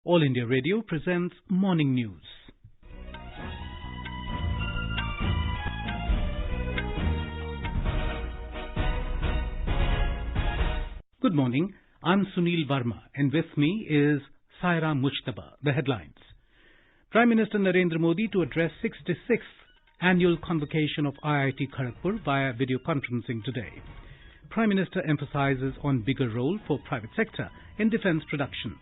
All India Radio presents Morning News. Good morning, I'm Sunil Verma and with me is Saira Mujtaba. The headlines. Prime Minister Narendra Modi to address 66th Annual Convocation of IIT Kharagpur via video conferencing today. Prime Minister emphasizes on bigger role for private sector in defence production.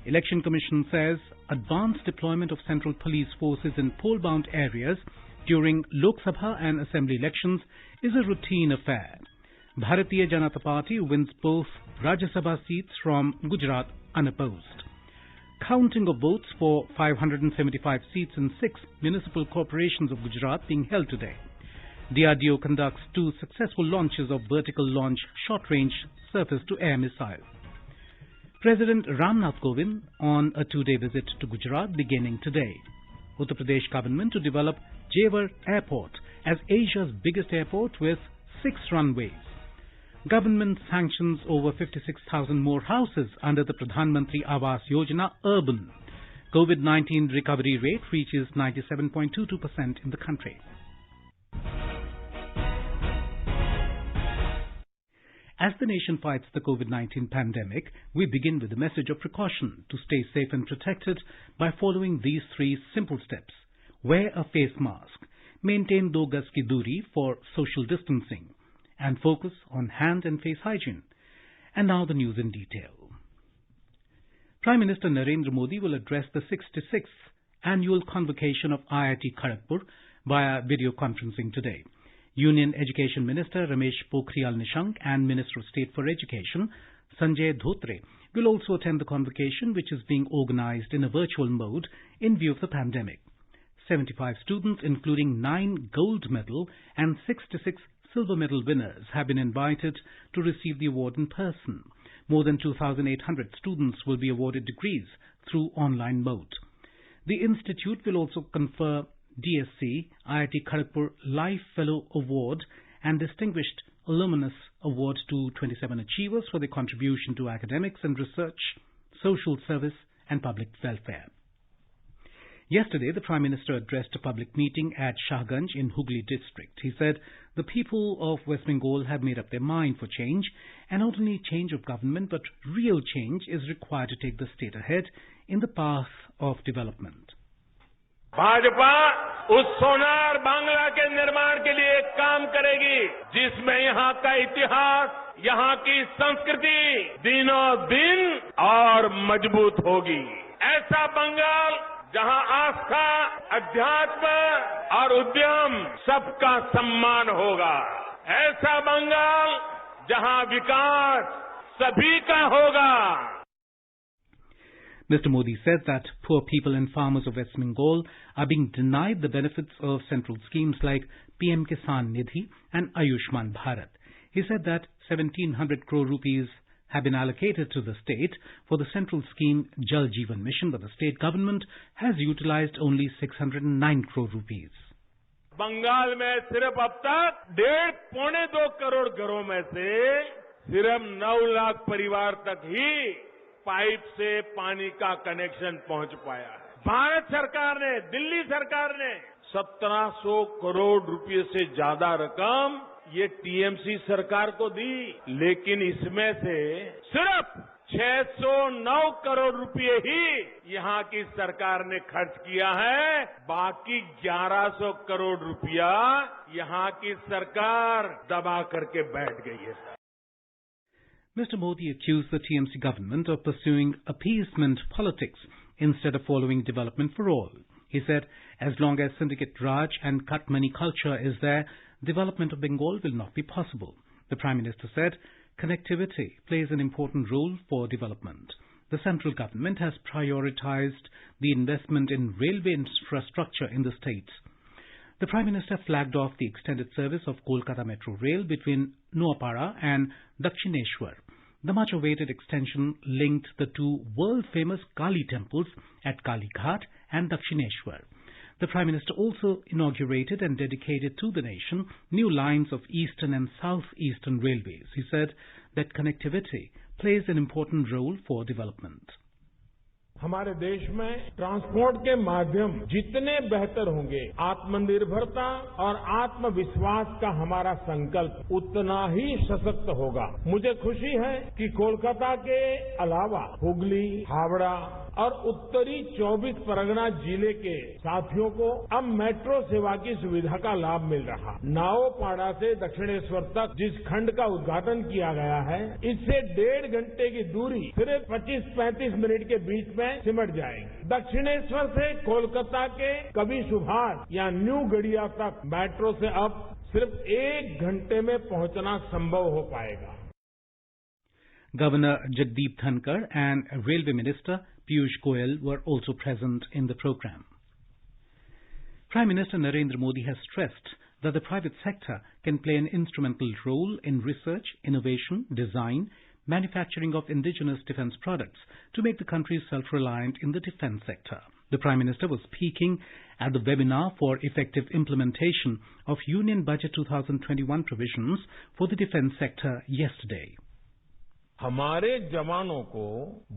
Election Commission says advanced deployment of central police forces in poll-bound areas during Lok Sabha and Assembly elections is a routine affair. Bharatiya Janata Party wins both Rajya Sabha seats from Gujarat unopposed. Counting of votes for 575 seats in 6 municipal corporations of Gujarat being held today. DRDO conducts 2 successful launches of vertical launch short-range surface-to-air missile. President Ramnath Kovan on a 2-day visit to Gujarat beginning today. Uttar Pradesh government to develop Jewar Airport as Asia's biggest airport with 6 runways. Government sanctions over 56,000 more houses under the Pradhan Mantri Awas Yojana urban. COVID-19 recovery rate reaches 97.22% in the country. As the nation fights the COVID-19 pandemic, we begin with a message of precaution to stay safe and protected by following these 3 simple steps. Wear a face mask, maintain 2 gaz ki duri for social distancing, and focus on hand and face hygiene. And now the news in detail. Prime Minister Narendra Modi will address the 66th Annual Convocation of IIT Kharagpur via video conferencing today. Union Education Minister Ramesh Pokhriyal Nishank and Minister of State for Education Sanjay Dhotre will also attend the convocation, which is being organized in a virtual mode in view of the pandemic. 75 students, including 9 gold medal and 66 silver medal winners, have been invited to receive the award in person. More than 2,800 students will be awarded degrees through online mode. The institute will also confer DSC, IIT Kharagpur Life Fellow Award and Distinguished Alumnus Award to 27 achievers for their contribution to academics and research, social service and public welfare. Yesterday, the Prime Minister addressed a public meeting at Shahganj in Hooghly district. He said the people of West Bengal have made up their mind for change, and not only change of government but real change is required to take the state ahead in the path of development. Bhajpa उस सोनार बांग्ला के निर्माण के लिए काम करेगी जिसमें यहाँ का इतिहास, यहाँ की संस्कृति दिनों दिन और मजबूत होगी। ऐसा बंगाल जहाँ आस्था, अध्यात्म और उद्यम सबका सम्मान होगा। ऐसा बंगाल जहाँ विकास सभी का होगा। Mr. Modi said that poor people and farmers of West Bengal are being denied the benefits of central schemes like PM Kisan Nidhi and Ayushman Bharat. He said that 1,700 crore rupees have been allocated to the state for the central scheme Jal Jeevan Mission, but the state government has utilized only 609 crore rupees. Bengal में सिर्फ अब तक 1.5-2 करोड़ घरों में से सिर्फ 9 लाख परिवार तक ही पाइप से पानी का कनेक्शन पहुंच पाया है। भारत सरकार ने, दिल्ली सरकार ने 1700 करोड़ रुपए से ज्यादा रकम ये टीएमसी सरकार को दी, लेकिन इसमें से सिर्फ 609 करोड़ रुपए ही यहाँ की सरकार ने खर्च किया है। बाकी 1100 करोड़ रुपया यहाँ की सरकार दबा करके बैठ गई है। Mr. Modi accused the TMC government of pursuing appeasement politics instead of following development for all. He said, as long as syndicate Raj and cut money culture is there, development of Bengal will not be possible. The Prime Minister said, connectivity plays an important role for development. The central government has prioritized the investment in railway infrastructure in the states. The Prime Minister flagged off the extended service of Kolkata Metro Rail between Noapara and Dakshineshwar. The much-awaited extension linked the 2 world-famous Kali temples at Kali Ghat and Dakshineshwar. The Prime Minister also inaugurated and dedicated to the nation new lines of Eastern and South-Eastern railways. He said that connectivity plays an important role for development. हमारे देश में transport के माध्यम जितने बेहतर होंगे, आत्मनिर्भरता और आत्मविश्वास का हमारा संकल्प उतना ही सशक्त होगा। मुझे खुशी है कि कोलकाता के अलावा हुगली, हावड़ा और उत्तरी 24 परगना जिले के साथियों को अब मेट्रो सेवा की सुविधा का लाभ मिल रहा। नाओपाड़ा से दक्षिणेश्वर तक जिस खंड का उद्घाटन किया गया है, इससे 1.5 घंटे की दूरी सिर्फ 25-35 मिनट के बीच में सिमट जाएगी। दक्षिणेश्वर से कोलकाता के कवि सुभाष या न्यू गड़िया तक मेट्रो से अब सिर्फ 1 घंटे में पहुंचना संभव हो पाएगा। Governor Jagdeep Dhankar and Railway Minister Piyush Goyal were also present in the program. Prime Minister Narendra Modi has stressed that the private sector can play an instrumental role in research, innovation, design, manufacturing of indigenous defence products to make the country self-reliant in the defence sector. The Prime Minister was speaking at the webinar for effective implementation of Union Budget 2021 provisions for the defence sector yesterday. हमारे जवानों को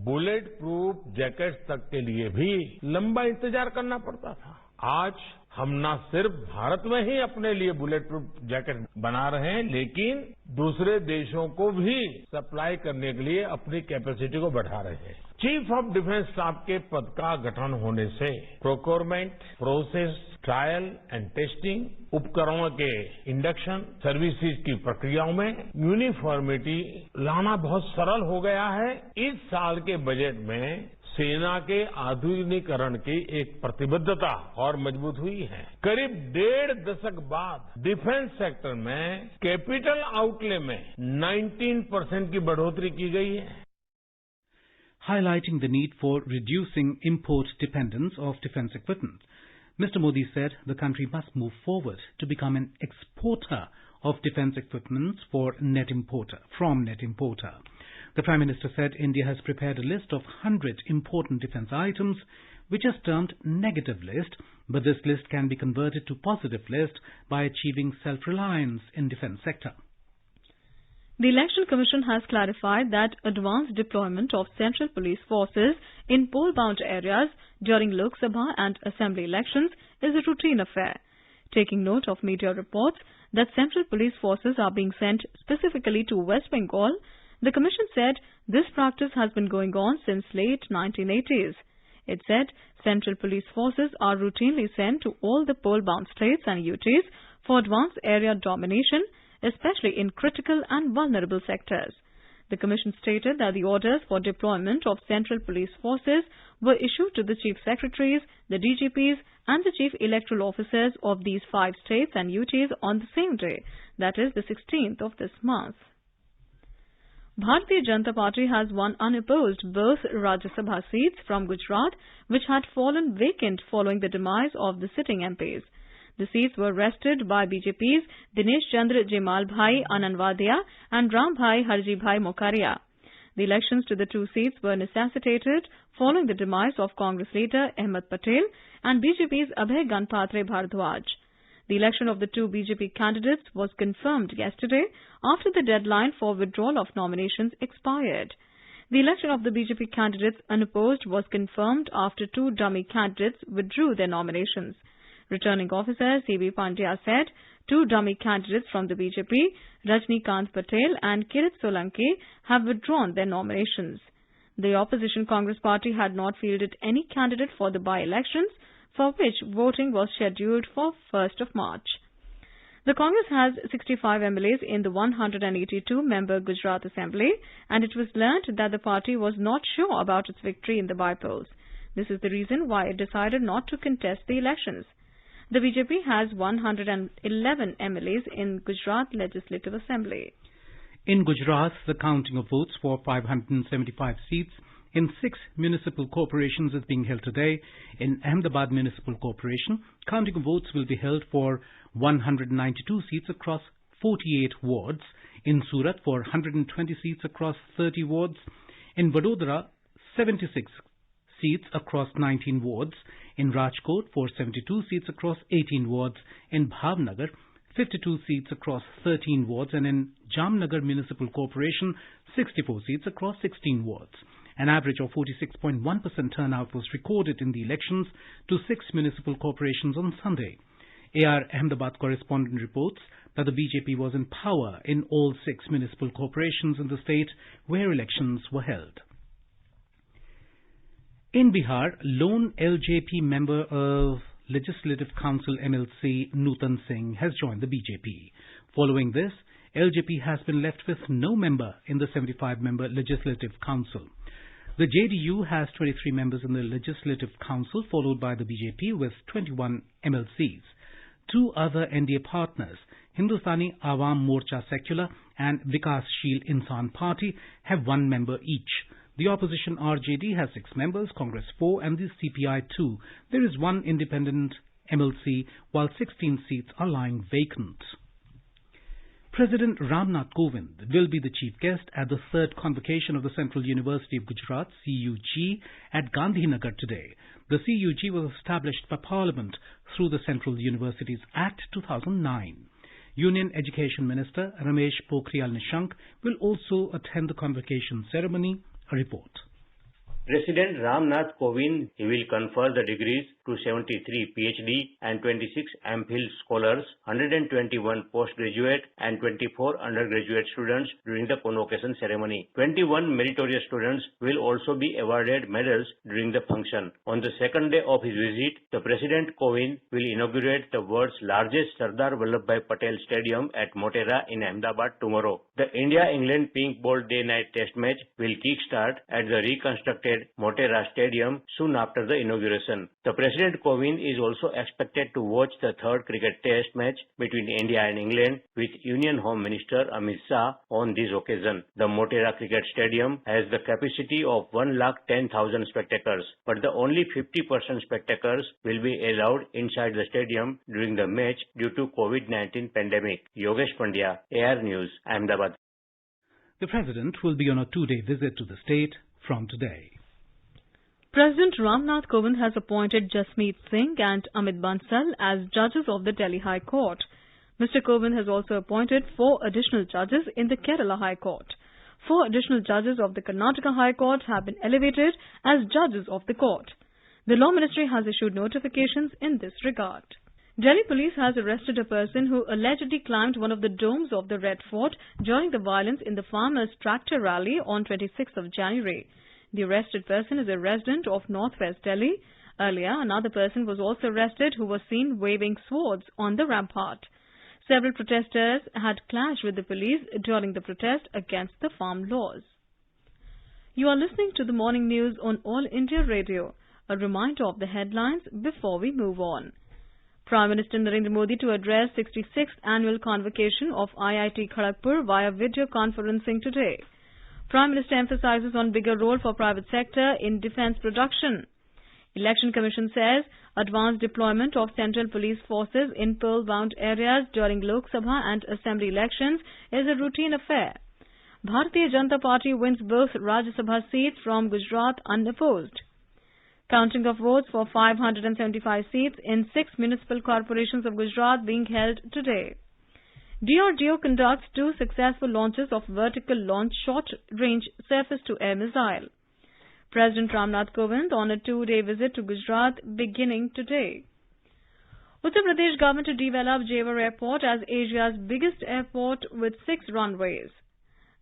bullet proof jackets तक के लिए भी लंबा इंतजार करना पड़ता था। आज हम न सिर्फ भारत में ही अपने लिए बुलेट प्रूफ जैकेट बना रहे हैं, लेकिन दूसरे देशों को भी सप्लाई करने के लिए अपनी कैपेसिटी को बढ़ा रहे हैं। चीफ ऑफ डिफेंस स्टाफ के पद का गठन होने से procurement, process, trial and testing, उपकरणों के इंडक्शन, सर्विसेज की प्रक्रियाओं में यूनिफॉर्मिटी लाना बहुत सरल हो गया है। इस साल के बजट में सेना के आधुनिकीकरण की एक प्रतिबद्धता और मजबूत हुई है। करीब 1.5 दशक बाद डिफेंस सेक्टर में कैपिटल आउटले में 19% की बढ़ोतरी की गई है। Highlighting the need for reducing import dependence of defence equipment, Mr. Modi said the country must move forward to become an exporter of defence equipment from net importer. The Prime Minister said India has prepared a list of 100 important defence items, which is termed negative list, but this list can be converted to positive list by achieving self-reliance in defence sector. The Election Commission has clarified that advanced deployment of Central Police Forces in poll-bound areas during Lok Sabha and Assembly elections is a routine affair. Taking note of media reports that Central Police Forces are being sent specifically to West Bengal, the Commission said this practice has been going on since late 1980s. It said Central Police Forces are routinely sent to all the poll-bound states and UTs for advanced area domination, especially in critical and vulnerable sectors. The Commission stated that the orders for deployment of Central Police Forces were issued to the Chief Secretaries, the DGPs and the Chief Electoral Officers of these 5 states and UTs on the same day, that is the 16th of this month. Bharatiya Janata Party has won unopposed both Rajya Sabha seats from Gujarat, which had fallen vacant following the demise of the sitting MPs. The seats were wrested by BJP's Dinesh Chandra Jemalbhai Ananwadia and Rambhai Harjibhai Mokaria. The elections to the 2 seats were necessitated following the demise of Congress leader Ahmed Patel and BJP's Abhay Ganpatre Bhardwaj. The election of the 2 BJP candidates was confirmed yesterday after the deadline for withdrawal of nominations expired. The election of the BJP candidates unopposed was confirmed after 2 dummy candidates withdrew their nominations. Returning officer C.B. Pandya said 2 dummy candidates from the BJP, Rajnikant Patel and Kirit Solanki, have withdrawn their nominations. The opposition Congress party had not fielded any candidate for the by-elections, for which voting was scheduled for 1st of March. The Congress has 65 MLAs in the 182-member Gujarat Assembly, and it was learnt that the party was not sure about its victory in the by-polls. This is the reason why it decided not to contest the elections. The BJP has 111 MLAs in Gujarat Legislative Assembly. In Gujarat, the counting of votes for 575 seats in 6 municipal corporations is being held today. In Ahmedabad Municipal Corporation, counting of votes will be held for 192 seats across 48 wards. In Surat, for 120 seats across 30 wards. In Vadodara, 76 seats across 19 wards. In Rajkot, for 72 seats across 18 wards. In Bhavnagar, 52 seats across 13 wards. And in Jamnagar Municipal Corporation, 64 seats across 16 wards. An average of 46.1% turnout was recorded in the elections to 6 municipal corporations on Sunday. AR Ahmedabad correspondent reports that the BJP was in power in all 6 municipal corporations in the state where elections were held. In Bihar, lone LJP member of Legislative Council MLC Nutan Singh has joined the BJP. Following this, LJP has been left with no member in the 75-member Legislative Council. The JDU has 23 members in the Legislative Council, followed by the BJP with 21 MLCs. Two other NDA partners, Hindustani Awam Morcha Secular and Vikashsheel Insan Party, have 1 member each. The opposition RJD has 6 members, Congress 4 and the CPI 2. There is 1 independent MLC, while 16 seats are lying vacant. President Ramnath Kovan will be the chief guest at the 3rd Convocation of the Central University of Gujarat, CUG, at Gandhinagar today. The CUG was established by Parliament through the Central Universities Act 2009. Union Education Minister Ramesh Pokhriyal Nishank will also attend the convocation ceremony. A report. President Ramnath Kovind, he will confer the degrees to 73 PhD and 26 MPhil scholars, 121 postgraduate and 24 undergraduate students during the convocation ceremony. 21 meritorious students will also be awarded medals during the function. On the second day of his visit, the President Kovind will inaugurate the world's largest Sardar Vallabhbhai Patel Stadium at Motera in Ahmedabad tomorrow. The India-England Pink Ball Day-Night Test match will kick-start at the reconstructed Motera Stadium soon after the inauguration. The President Kovind is also expected to watch the 3rd cricket test match between India and England with Union Home Minister Amit Shah on this occasion. The Motera Cricket Stadium has the capacity of 110,000 spectators, but the only 50% spectators will be allowed inside the stadium during the match due to COVID-19 pandemic. Yogesh Pandya, AR News, Ahmedabad. The President will be on a 2-day visit to the state from today. President Ramnath Kovind has appointed Jasmine Singh and Amit Bansal as judges of the Delhi High Court. Mr. Kovind has also appointed 4 additional judges in the Kerala High Court. 4 additional judges of the Karnataka High Court have been elevated as judges of the court. The Law Ministry has issued notifications in this regard. Delhi police has arrested a person who allegedly climbed one of the domes of the Red Fort during the violence in the farmers' tractor rally on 26th of January. The arrested person is a resident of northwest Delhi. Earlier, another person was also arrested who was seen waving swords on the rampart. Several protesters had clashed with the police during the protest against the farm laws. You are listening to the morning news on All India Radio. A reminder of the headlines before we move on. Prime Minister Narendra Modi to address 66th Annual Convocation of IIT Kharagpur via video conferencing today. Prime Minister emphasizes on bigger role for private sector in defence production. Election Commission says advanced deployment of central police forces in poll-bound areas during Lok Sabha and Assembly elections is a routine affair. Bharatiya Janata Party wins both Rajya Sabha seats from Gujarat unopposed. Counting of votes for 575 seats in 6 municipal corporations of Gujarat being held today. DRDO conducts 2 successful launches of vertical launch short-range surface-to-air missile. President Ramnath Kovind on a 2-day visit to Gujarat beginning today. Uttar Pradesh government to develop Jewar Airport as Asia's biggest airport with 6 runways.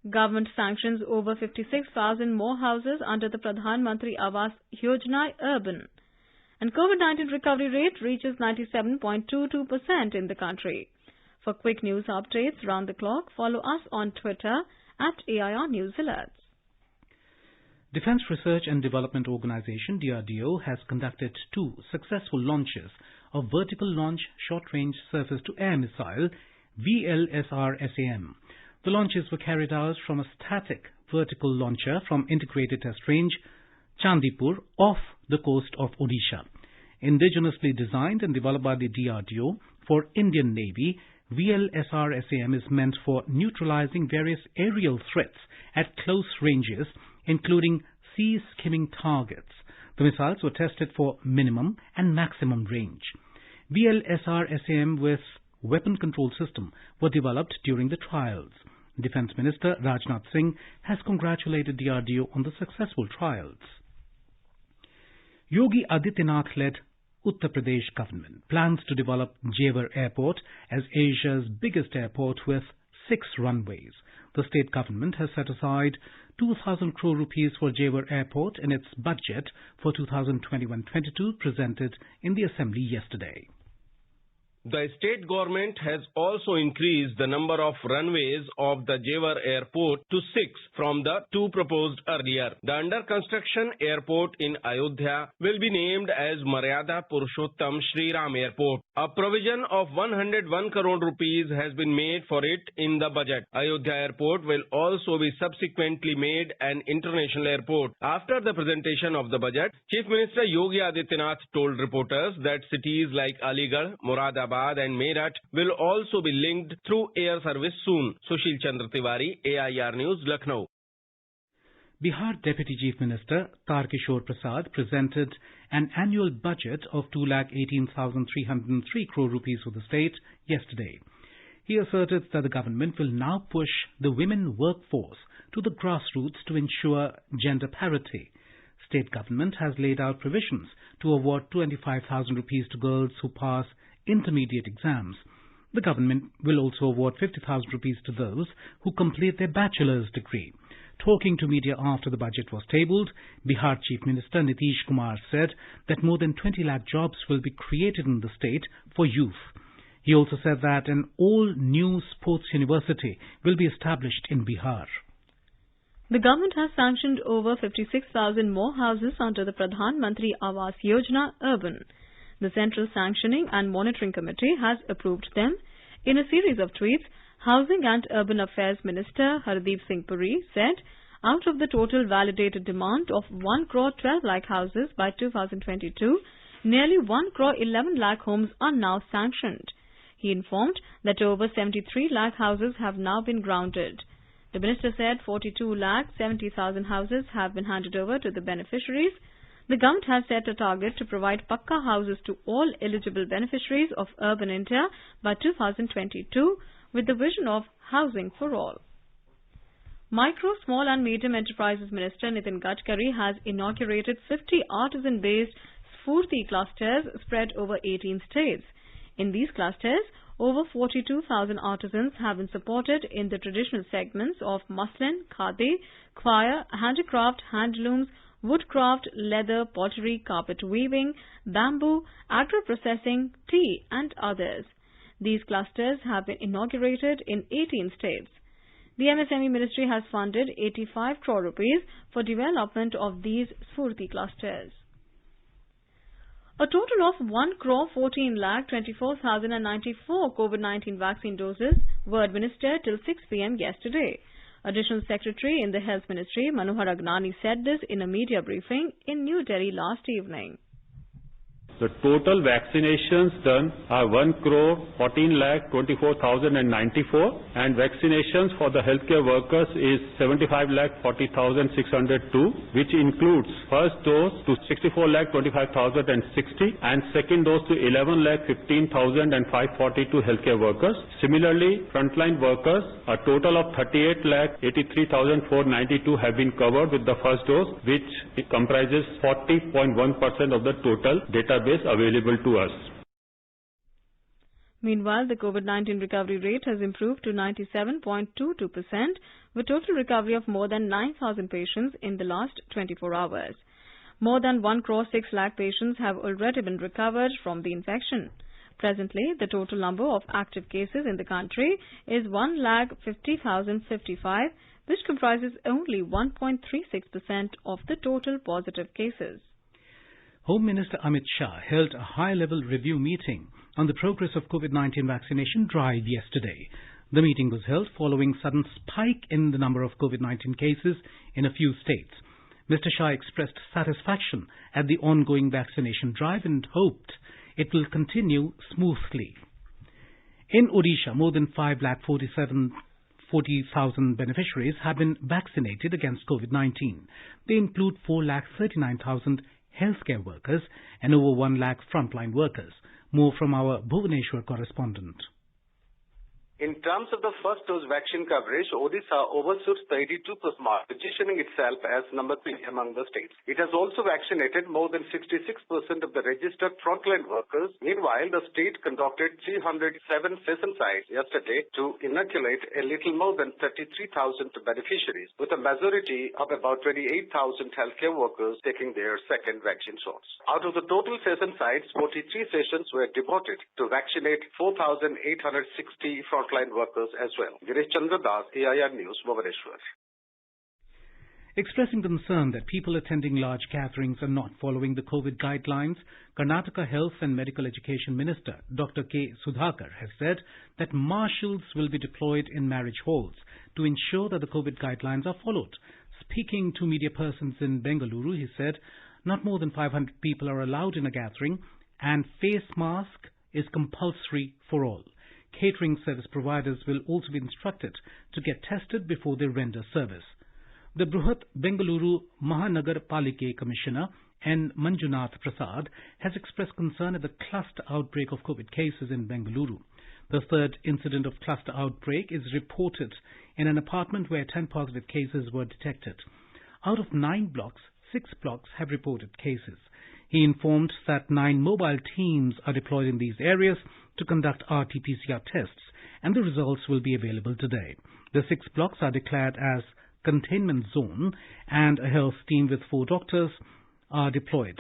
Government sanctions over 56,000 more houses under the Pradhan Mantri Awas Yojana Urban. And COVID-19 recovery rate reaches 97.22% in the country. For quick news updates round the clock, follow us on Twitter @AIR News Alerts. Defence Research and Development Organization DRDO has conducted 2 successful launches of Vertical Launch Short-Range Surface-to-Air Missile VLSR-SAM. The launches were carried out from a static vertical launcher from Integrated Test Range Chandipur off the coast of Odisha. Indigenously designed and developed by the DRDO for Indian Navy, VLSR-SAM is meant for neutralizing various aerial threats at close ranges, including sea-skimming targets. The missiles were tested for minimum and maximum range. VLSR-SAM with weapon control system were developed during the trials. Defence Minister Rajnath Singh has congratulated DRDO on the successful trials. Yogi Adityanath-led Uttar Pradesh government plans to develop Jewar Airport as Asia's biggest airport with 6 runways. The state government has set aside 2,000 crore rupees for Jewar Airport in its budget for 2021-22 presented in the Assembly yesterday. The state government has also increased the number of runways of the Jewar Airport to 6 from the 2 proposed earlier. The under-construction airport in Ayodhya will be named as Maryada Purushottam Shri Ram Airport. A provision of 101 crore rupees has been made for it in the budget. Ayodhya Airport will also be subsequently made an international airport. After the presentation of the budget, Chief Minister Yogi Adityanath told reporters that cities like Aligarh, Moradabad and Meerut will also be linked through air service soon. Sushil Chandra Tiwari, AIR News, Lucknow. Bihar Deputy Chief Minister Tarkishore Prasad presented an annual budget of 2,18,303 crore rupees for the state yesterday. He asserted that the government will now push the women workforce to the grassroots to ensure gender parity. State government has laid out provisions to award 25,000 rupees to girls who pass intermediate exams. The government will also award 50,000 rupees to those who complete their bachelor's degree. Talking to media after the budget was tabled, Bihar Chief Minister Nitish Kumar said that more than 20 lakh jobs will be created in the state for youth. He also said that an all-new sports university will be established in Bihar. The government has sanctioned over 56,000 more houses under the Pradhan Mantri Awas Yojana Urban. The Central Sanctioning and Monitoring Committee has approved them. In a series of tweets, Housing and Urban Affairs Minister Hardeep Singh Puri said, out of the total validated demand of 1 crore 12 lakh houses by 2022, nearly 1 crore 11 lakh homes are now sanctioned. He informed that over 73 lakh houses have now been grounded. The minister said 42 lakh 70,000 houses have been handed over to the beneficiaries. The government has set a target to provide Pakka houses to all eligible beneficiaries of urban India by 2022 with the vision of housing for all. Micro, Small and Medium Enterprises Minister Nitin Gadkari has inaugurated 50 artisan-based Sphurti clusters spread over 18 states. In these clusters, over 42,000 artisans have been supported in the traditional segments of muslin, khadi, khwaya, handicraft, handlooms, woodcraft, leather, pottery, carpet weaving, bamboo, agro-processing, tea and others. These clusters have been inaugurated in 18 states. The MSME Ministry has funded 85 crore rupees for development of these Sphurti clusters. A total of 1 crore 14 lakh 24,094 COVID-19 vaccine doses were administered till 6 p.m. yesterday. Additional Secretary in the Health Ministry Manohar Agnani said this in a media briefing in New Delhi last evening. The total vaccinations done are 1 crore 14 lakh 24,094 and vaccinations for the healthcare workers is 75 lakh 40,602, which includes first dose to 64 lakh 25,060 and second dose to 11 lakh 15,542 healthcare workers. Similarly, frontline workers, a total of 38 lakh 83,492 have been covered with the first dose, which comprises 40.1% of the total database available to us. Meanwhile, the COVID-19 recovery rate has improved to 97.22%, with total recovery of more than 9,000 patients in the last 24 hours. More than 1 crore 6 lakh patients have already been recovered from the infection. Presently, the total number of active cases in the country is 1,50,055, which comprises only 1.36% of the total positive cases. Home Minister Amit Shah held a high-level review meeting on the progress of COVID-19 vaccination drive yesterday. The meeting was held following sudden spike in the number of COVID-19 cases in a few states. Mr. Shah expressed satisfaction at the ongoing vaccination drive and hoped it will continue smoothly. In Odisha, more than 5,40,000 beneficiaries have been vaccinated against COVID-19. They include 4,39,000 healthcare workers and over 1 lakh frontline workers. More from our Bhubaneswar correspondent. In terms of the first dose vaccine coverage, Odisha overshoots the 82% mark, positioning itself as number 3 among the states. It has also vaccinated more than 66% of the registered frontline workers. Meanwhile, the state conducted 307 session sites yesterday to inoculate a little more than 33,000 beneficiaries, with a majority of about 28,000 healthcare workers taking their second vaccine shots. Out of the total session sites, 43 sessions were devoted to vaccinate 4,860 frontline workers as well. Girish Chandra Das, AIR News, Bhubaneswar. Expressing concern that people attending large gatherings are not following the COVID guidelines, Karnataka Health and Medical Education Minister Dr. K. Sudhakar has said that marshals will be deployed in marriage halls to ensure that the COVID guidelines are followed. Speaking to media persons in Bengaluru, he said not more than 500 people are allowed in a gathering and face mask is compulsory for all. Catering service providers will also be instructed to get tested before they render service. The Bruhat Bengaluru Mahanagar Palike Commissioner N. Manjunath Prasad has expressed concern at the cluster outbreak of COVID cases in Bengaluru. The third incident of cluster outbreak is reported in an apartment where 10 positive cases were detected. Out of 9 blocks, 6 blocks have reported cases. He informed that 9 mobile teams are deployed in these areas to conduct RT-PCR tests, and the results will be available today. The 6 blocks are declared as containment zone, and a health team with 4 doctors are deployed.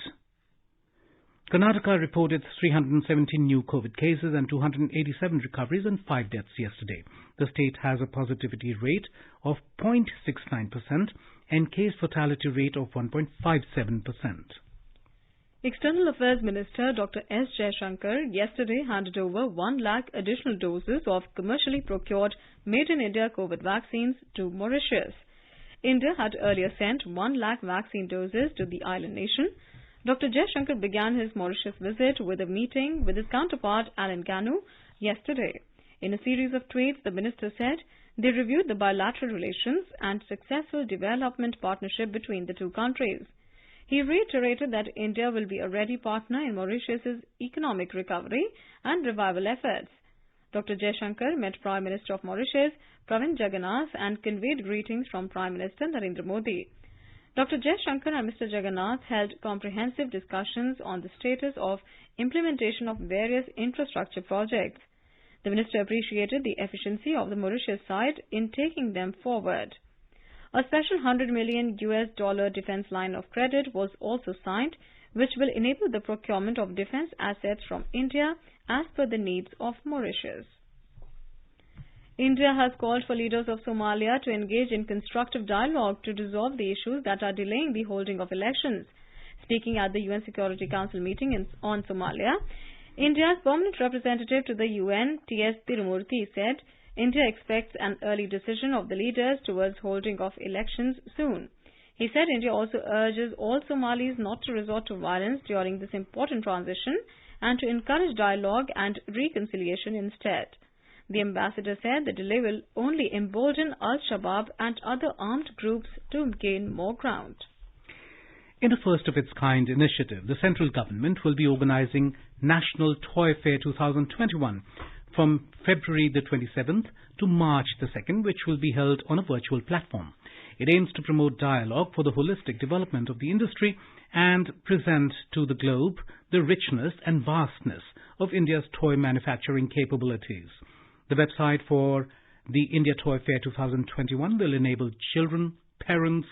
Karnataka reported 317 new COVID cases and 287 recoveries and 5 deaths yesterday. The state has a positivity rate of 0.69% and case fatality rate of 1.57%. External Affairs Minister Dr. S. Jaishankar yesterday handed over 1 lakh additional doses of commercially procured made-in-India COVID vaccines to Mauritius. India had earlier sent 1 lakh vaccine doses to the island nation. Dr. Jaishankar began his Mauritius visit with a meeting with his counterpart Alan Ganu yesterday. In a series of tweets, the minister said they reviewed the bilateral relations and successful development partnership between the two countries. He reiterated that India will be a ready partner in Mauritius's economic recovery and revival efforts. Dr. Jaishankar met Prime Minister of Mauritius, Pravind Jagannath, and conveyed greetings from Prime Minister Narendra Modi. Dr. Jaishankar and Mr. Jagannath held comprehensive discussions on the status of implementation of various infrastructure projects. The minister appreciated the efficiency of the Mauritius side in taking them forward. A special $100 million defense line of credit was also signed, which will enable the procurement of defense assets from India as per the needs of Mauritius. India has called for leaders of Somalia to engage in constructive dialogue to resolve the issues that are delaying the holding of elections. Speaking at the UN Security Council meeting on Somalia, India's permanent representative to the UN, T.S. Tirumurthy, said India expects an early decision of the leaders towards holding of elections soon. He said India also urges all Somalis not to resort to violence during this important transition and to encourage dialogue and reconciliation instead. The ambassador said the delay will only embolden Al-Shabaab and other armed groups to gain more ground. In a first-of-its-kind initiative, the central government will be organizing National Toy Fair 2021 from February the 27th to March the 2nd, which will be held on a virtual platform. It aims to promote dialogue for the holistic development of the industry and present to the globe the richness and vastness of India's toy manufacturing capabilities. The website for the India Toy Fair 2021 will enable children, parents,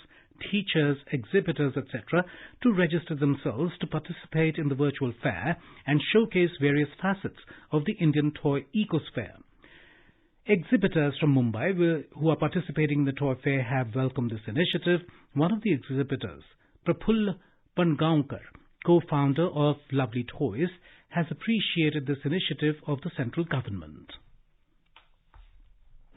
teachers, exhibitors, etc. to register themselves to participate in the virtual fair and showcase various facets of the Indian toy ecosphere. Exhibitors from Mumbai who are participating in the toy fair have welcomed this initiative. One of the exhibitors, Prafull Pangaonkar, co-founder of Lovely Toys, has appreciated this initiative of the central government.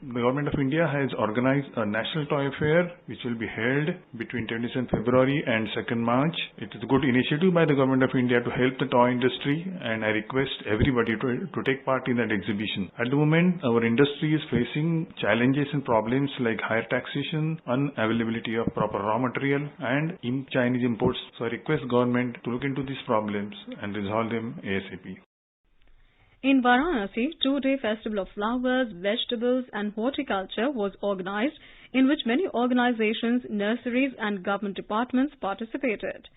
The Government of India has organized a national toy fair which will be held between 27th February and 2nd March. It is a good initiative by the Government of India to help the toy industry, and I request everybody to take part in that exhibition. At the moment, our industry is facing challenges and problems like higher taxation, unavailability of proper raw material and Chinese imports. So I request government to look into these problems and resolve them ASAP. In Varanasi, 2-day festival of flowers, vegetables and horticulture was organized, in which many organizations, nurseries and government departments participated.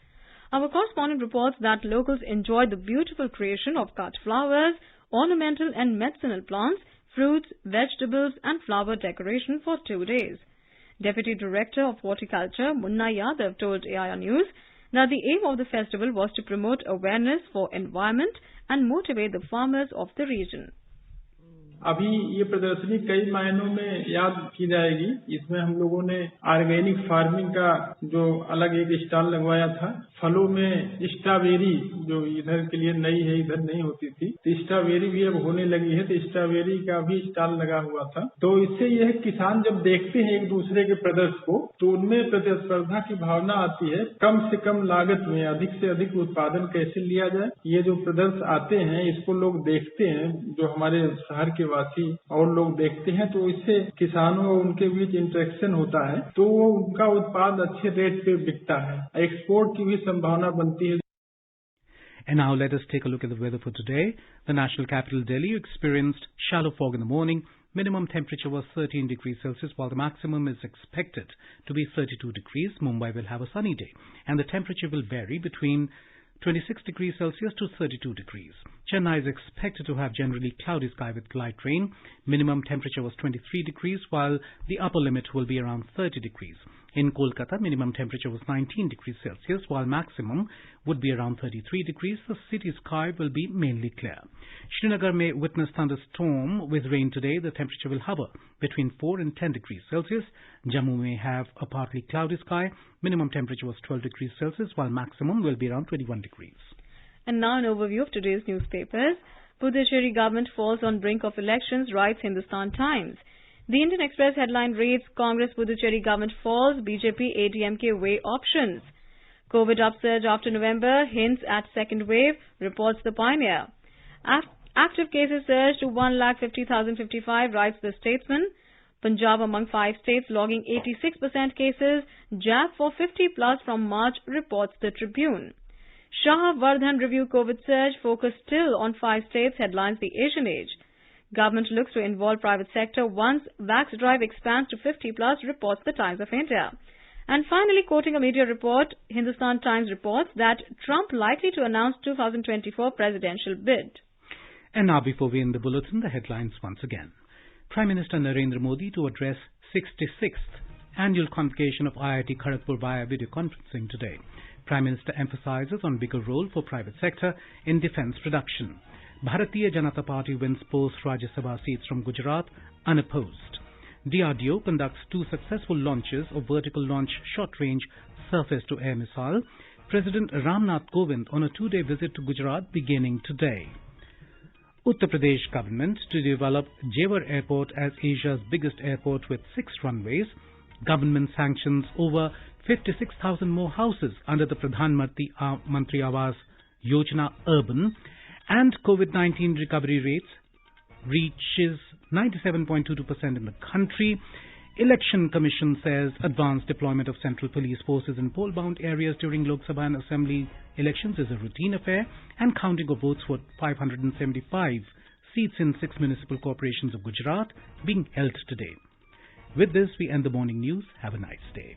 Our correspondent reports that locals enjoyed the beautiful creation of cut flowers, ornamental and medicinal plants, fruits, vegetables and flower decoration for 2 days. Deputy Director of Horticulture, Munna Yadav, told AIR News that the aim of the festival was to promote awareness for environment and motivate the farmers of the region. अभी ये प्रदर्शनी कई मायनों में याद की जाएगी। इसमें हम लोगों ने ऑर्गेनिक फार्मिंग का जो अलग एक स्टॉल लगवाया था, फलों में स्ट्रॉबेरी जो इधर के लिए नई है, इधर नहीं होती थी, तो स्ट्रॉबेरी भी अब होने लगी है, तो स्ट्रॉबेरी का भी स्टॉल लगा हुआ था। तो इससे यह किसान जब देखते हैं एक दूसरे के प्रदर्शन को, तो उनमें प्रतिस्पर्धा की भावना आती है। कम से कम लागत में अधिक से अधिक उत्पादन कैसे लिया जाए, ये जो प्रदर्शन आते हैं इसको लोग देखते हैं, जो हमारे शहर के वासी और लोग देखते हैं, तो इससे किसानों और उनके बीच इंटरेक्शन होता है, तो वो उनका उत्पाद अच्छे रेट पे बिकता है, एक्सपोर्ट की भी संभावना बनती है। And now let us take a look at the weather for today. The national capital Delhi experienced shallow fog in the morning. Minimum temperature was 13 degrees Celsius while the maximum is expected to be 32 degrees. Mumbai will have a sunny day and the temperature will vary between 26 degrees Celsius to 32 degrees. Chennai is expected to have generally cloudy sky with light rain. Minimum temperature was 23 degrees while the upper limit will be around 30 degrees. In Kolkata, minimum temperature was 19 degrees Celsius while maximum would be around 33 degrees. The city sky will be mainly clear. Srinagar may witness thunderstorm with rain today. The temperature will hover between 4 and 10 degrees Celsius. Jammu may have a partly cloudy sky. Minimum temperature was 12 degrees Celsius while maximum will be around 21 degrees. And now an overview of today's newspapers. Puducherry government falls on brink of elections, writes Hindustan Times. The Indian Express headline reads, Congress Puducherry government falls, BJP ADMK weigh options. COVID upsurge after November, hints at second wave, reports the Pioneer. Active cases surged to 1,50,055, writes the Statesman. Punjab among 5 states logging 86% cases, jab for 50 plus from March, reports the Tribune. Shah Vardhan review COVID surge, focus still on 5 states, headlines the Asian Age. Government looks to involve private sector once vax drive expands to 50 plus, reports the Times of India. And finally, quoting a media report, Hindustan Times reports that Trump likely to announce 2024 presidential bid. And now before we end the bulletin, the headlines once again. Prime Minister Narendra Modi to address 66th annual convocation of IIT Kharagpur via video conferencing today. Prime Minister emphasizes on bigger role for private sector in defence production. Bharatiya Janata Party wins both Rajya Sabha seats from Gujarat unopposed. DRDO conducts 2 successful launches of vertical launch short-range surface-to-air missile. President Ramnath Kovan on a 2-day visit to Gujarat beginning today. Uttar Pradesh government to develop Jewar Airport as Asia's biggest airport with 6 runways. Government sanctions over 56,000 more houses under the Pradhan Mantri Awas Yojana Urban. And COVID-19 recovery rates reaches 97.22% in the country. Election Commission says advanced deployment of central police forces in poll-bound areas during Lok Sabha and Assembly elections is a routine affair, and counting of votes for 575 seats in 6 municipal corporations of Gujarat being held today. With this, we end the morning news. Have a nice day.